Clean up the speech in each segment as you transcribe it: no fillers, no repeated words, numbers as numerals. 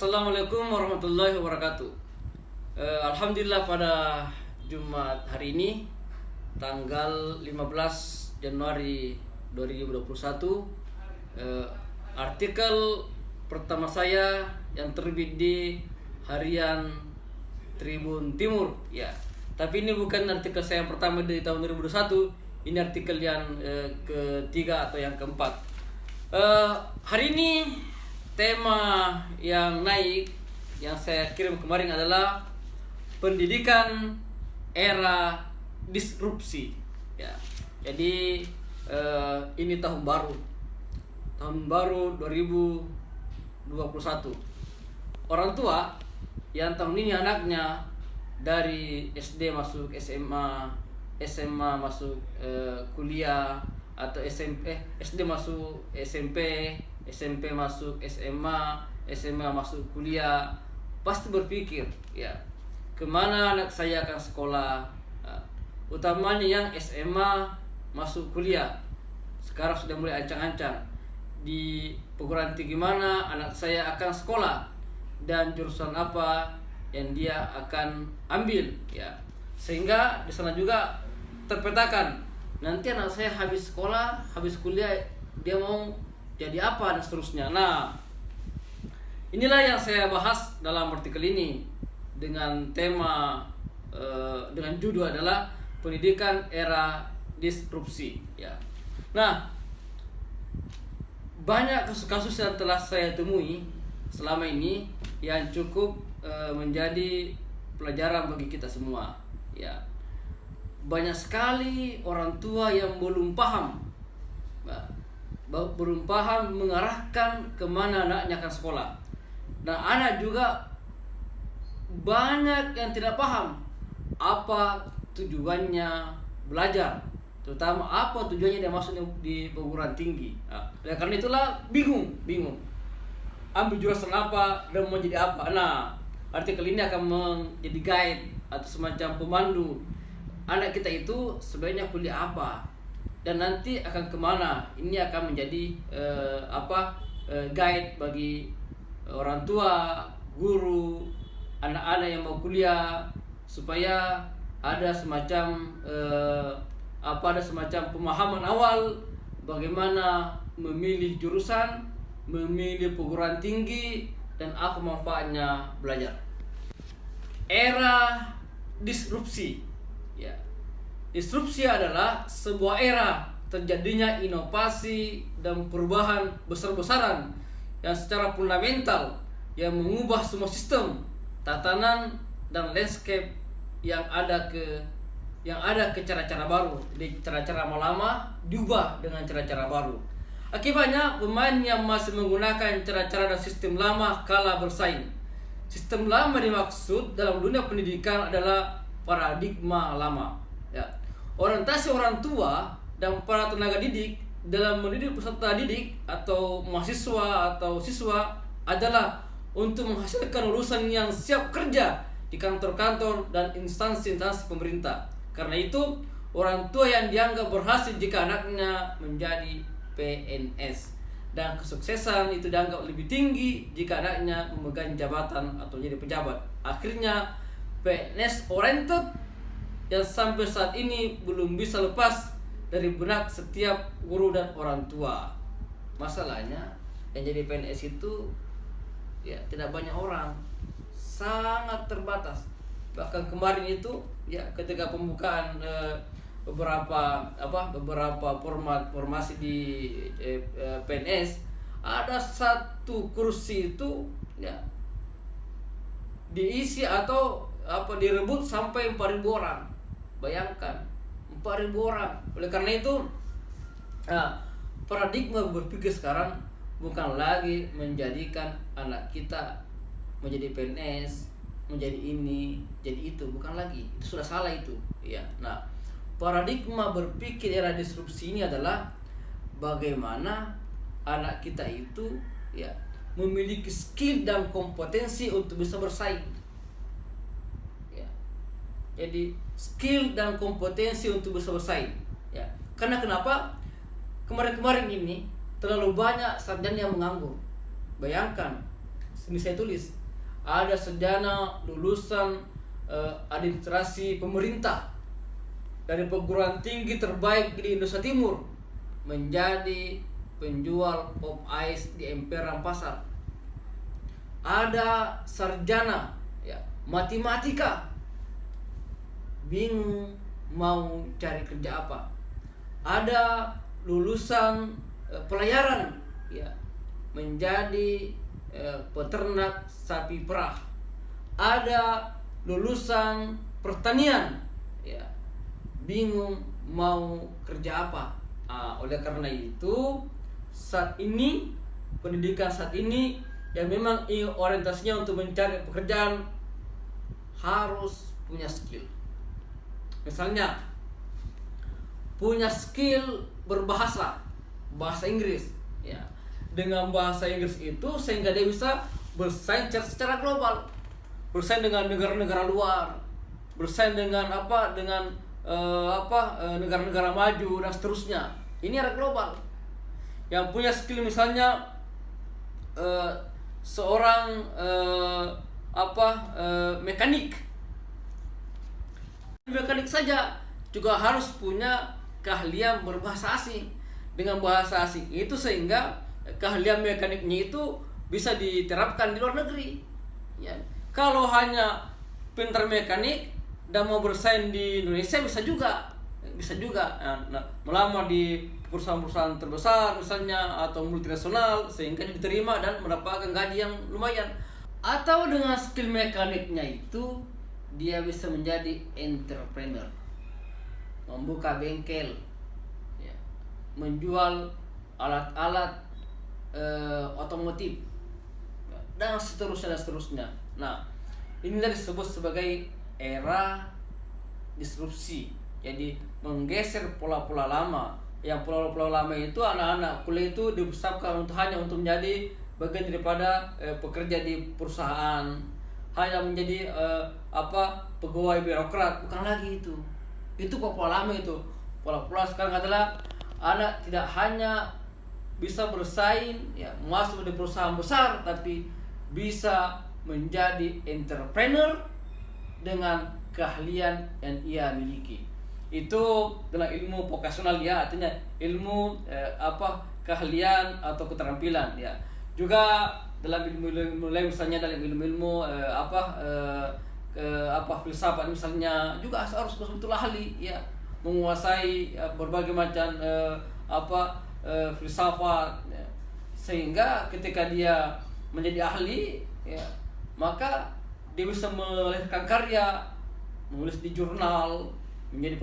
Assalamualaikum warahmatullahi wabarakatuh. Alhamdulillah pada Jumat hari ini tanggal 15 Januari 2021, artikel pertama saya yang terbit di harian Tribun Timur ya. Tapi ini bukan artikel saya yang pertama di tahun 2021, ini artikel yang ketiga atau yang keempat. Hari ini tema yang naik yang saya kirim kemarin adalah pendidikan era disrupsi ya. Jadi ini tahun baru 2021. Orang tua yang tahun ini anaknya dari SD masuk SMA, SMA masuk kuliah, atau SD masuk SMP, SMP masuk SMA, SMA masuk kuliah, pasti berpikir ya, kemana anak saya akan sekolah, utamanya yang SMA masuk kuliah. Sekarang sudah mulai ancang-ancang di perguruan tinggi mana anak saya akan sekolah dan jurusan apa yang dia akan ambil ya. Sehingga di sana juga terpetakan, nanti anak saya habis sekolah, habis kuliah, dia mau jadi apa dan seterusnya. Nah, inilah yang saya bahas dalam artikel ini dengan tema dengan judul adalah pendidikan era disrupsi ya. Nah, banyak kasus-kasus yang telah saya temui selama ini yang cukup menjadi pelajaran bagi kita semua ya. Banyak sekali orang tua yang belum paham mengarahkan kemana anaknya akan sekolah. Nah, anak juga banyak yang tidak paham apa tujuannya belajar, terutama apa tujuannya dia masuk di perguruan tinggi. Nah, karena itulah bingung ambil jurusan apa dan mau jadi apa. Nah, artikel ini akan menjadi guide atau semacam pemandu anak kita itu sebenarnya kuliah apa dan nanti akan kemana. Ini akan menjadi guide bagi orang tua, guru, anak-anak yang mau kuliah, supaya ada semacam pemahaman awal bagaimana memilih jurusan, memilih perguruan tinggi, dan apa manfaatnya belajar. Era disrupsi ya. Disrupsi adalah sebuah era terjadinya inovasi dan perubahan besar-besaran yang secara fundamental yang mengubah semua sistem, tatanan, dan landscape yang ada ke cara-cara baru. Jadi cara-cara lama diubah dengan cara-cara baru. Akibatnya pemain yang masih menggunakan cara-cara dan sistem lama kalah bersaing. Sistem lama dimaksud dalam dunia pendidikan adalah paradigma lama ya. Orientasi orang tua dan para tenaga didik dalam mendidik peserta didik atau mahasiswa atau siswa adalah untuk menghasilkan lulusan yang siap kerja di kantor-kantor dan instansi-instansi pemerintah. Karena itu, orang tua yang dianggap berhasil jika anaknya menjadi PNS, dan kesuksesan itu dianggap lebih tinggi jika anaknya memegang jabatan atau jadi pejabat. Akhirnya PNS oriented yang sampai saat ini belum bisa lepas dari benak setiap guru dan orang tua. Masalahnya yang jadi PNS itu ya tidak banyak orang, sangat terbatas. Bahkan kemarin itu ya, ketika pembukaan beberapa formasi di PNS, ada satu kursi itu ya diisi atau direbut sampai 4.000 orang. Bayangkan 4.000 orang. Oleh karena itu paradigma berpikir sekarang bukan lagi menjadikan anak kita menjadi PNS, menjadi ini, jadi itu, bukan lagi. Itu sudah salah itu ya. Nah, paradigma berpikir era disrupsi ini adalah bagaimana anak kita itu ya memiliki skill dan kompetensi untuk bisa bersaing ya. Jadi skill dan kompetensi untuk bisa bersaing ya. Karena kenapa? Kemarin-kemarin ini terlalu banyak sarjana yang menganggur. Bayangkan ini saya tulis, ada sarjana lulusan administrasi pemerintah dari perguruan tinggi terbaik di Indonesia Timur menjadi penjual pop ice di emperan pasar. Ada sarjana ya matematika bingung mau cari kerja apa. Ada lulusan pelayaran ya menjadi peternak sapi perah. Ada lulusan pertanian ya bingung mau kerja apa. Oleh karena itu saat ini pendidikan saat ini yang memang orientasinya untuk mencari pekerjaan harus punya skill. Misalnya punya skill berbahasa, bahasa Inggris ya. Dengan bahasa Inggris itu sehingga dia bisa bersaing secara global, bersaing dengan negara-negara luar, bersaing dengan negara-negara maju dan seterusnya. Ini era global. Yang punya skill misalnya seorang mekanik saja juga harus punya keahlian berbahasa asing. Dengan bahasa asing itu sehingga keahlian mekaniknya itu bisa diterapkan di luar negeri ya. Kalau hanya pintar mekanik dan mau bersaing di Indonesia bisa juga melamar di perusahaan-perusahaan terbesar misalnya atau multinasional sehingga diterima dan mendapatkan gaji yang lumayan. Atau dengan skill mekaniknya itu dia bisa menjadi entrepreneur, membuka bengkel ya, menjual alat-alat otomotif dan seterusnya. Nah, inilah disebut sebagai era disrupsi. Jadi menggeser pola-pola lama. Yang pola-pola lama itu anak-anak kuliah itu dibesarkan hanya untuk menjadi bagian daripada pekerja di perusahaan, hanya menjadi pegawai birokrat. Bukan lagi itu. Itu pola lama itu. Pola-pola sekarang adalah anak tidak hanya bisa bersaing ya masuk di perusahaan besar, tapi bisa menjadi entrepreneur dengan keahlian yang ia miliki. Itu dalam ilmu vokasional ya, artinya ilmu keahlian atau keterampilan ya. Juga dalam ilmu lain misalnya dalam ilmu filsafat misalnya juga harus betul ahli ya, menguasai berbagai macam filsafat ya. Sehingga ketika dia menjadi ahli ya, maka dia bisa melahirkan karya, menulis di jurnal, menjadi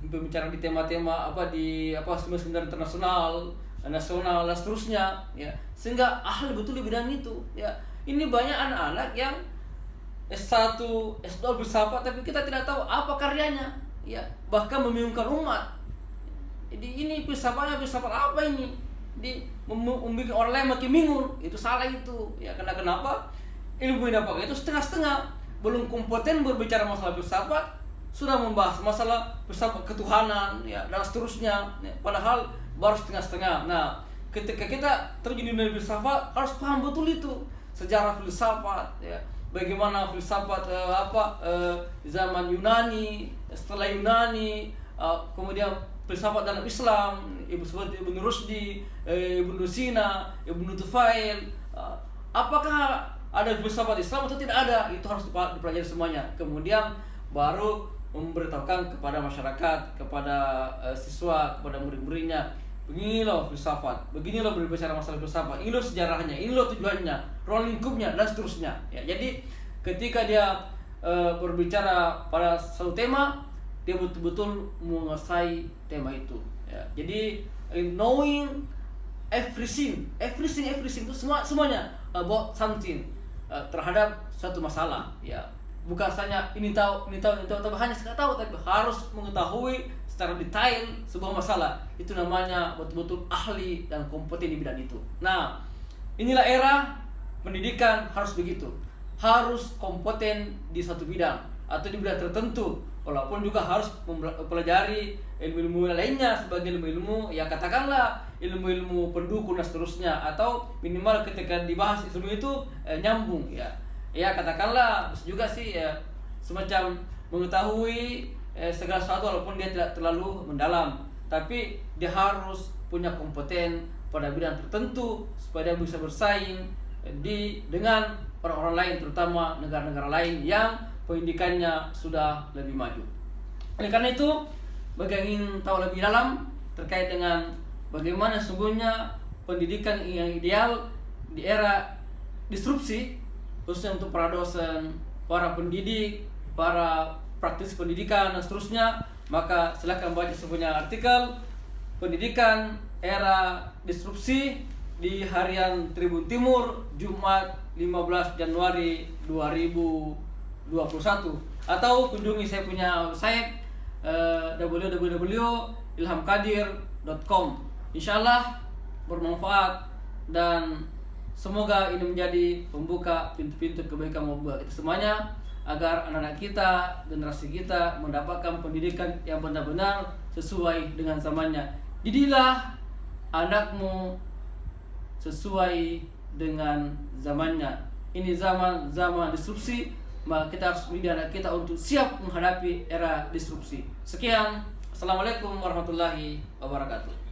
pembicara di tema-tema seminar internasional, nasional dan seterusnya ya. Sehingga ahli betul di bidang itu ya. Ini banyak anak-anak yang S1, S2 filsafat tapi kita tidak tahu apa karyanya ya, bahkan membingungkan umat. Jadi ini filsafat apa ini? Membuat orang lain makin bingung. Itu salah itu ya. Kenapa? Ilmu yang dapat itu setengah-setengah, belum kompeten berbicara masalah filsafat sudah membahas masalah filsafat ketuhanan ya dan seterusnya ya, padahal baru setengah-setengah. Nah, ketika kita terjun di dunia filsafat harus paham betul itu sejarah filsafat ya, bagaimana filsafat zaman Yunani, setelah Yunani, kemudian filsafat dalam Islam, Ibnu Rusdi, Ibnu Sina, Ibnu Tufail. Apakah ada filsafat Islam atau tidak ada? Itu harus dipelajari semuanya. Kemudian baru memberitahukan kepada masyarakat, kepada siswa, kepada murid-muridnya, begini loh filsafat, begini loh berbicara masalah filsafat, ini loh sejarahnya, ini loh tujuannya, ruang lingkupnya dan seterusnya. Ya, jadi ketika dia berbicara pada satu tema, dia betul-betul menguasai tema itu. Ya, jadi knowing everything itu semuanya about something, terhadap suatu masalah. Ya, bukan hanya ini tahu, tapi hanya sekedar tahu, tapi harus mengetahui secara detail sebuah masalah. Itu namanya betul-betul ahli dan kompeten di bidang itu. Nah, inilah era pendidikan harus begitu. Harus kompeten di satu bidang. atau di bidang tertentu, walaupun juga harus mempelajari ilmu-ilmu lainnya sebagai ilmu-ilmu ya katakanlah ilmu-ilmu pendukung dan seterusnya, atau minimal ketika dibahas ilmu itu nyambung ya. Ya katakanlah bisa juga sih ya semacam mengetahui segala sesuatu walaupun dia tidak terlalu mendalam, tapi dia harus punya kompeten pada bidang tertentu supaya dia bisa bersaing dengan orang-orang lain, terutama negara-negara lain yang pendidikannya sudah lebih maju. Oleh karena itu, bagi yang ingin tahu lebih dalam terkait dengan bagaimana sesungguhnya pendidikan yang ideal di era disrupsi, khususnya untuk para dosen, para pendidik, para praktisi pendidikan dan seterusnya, maka silakan baca sepunya artikel pendidikan era disrupsi di harian Tribun Timur Jumat 15 Januari 2021, atau kunjungi saya punya website www.ilhamkadir.com. Insyaallah bermanfaat dan semoga ini menjadi pembuka pintu-pintu kebaikan buat kita semuanya, agar anak-anak kita, generasi kita mendapatkan pendidikan yang benar-benar sesuai dengan zamannya. Didilah anakmu sesuai dengan zamannya. Ini zaman disrupsi, maka kita harus mendidik anak kita untuk siap menghadapi era disrupsi. Sekian, assalamualaikum warahmatullahi wabarakatuh.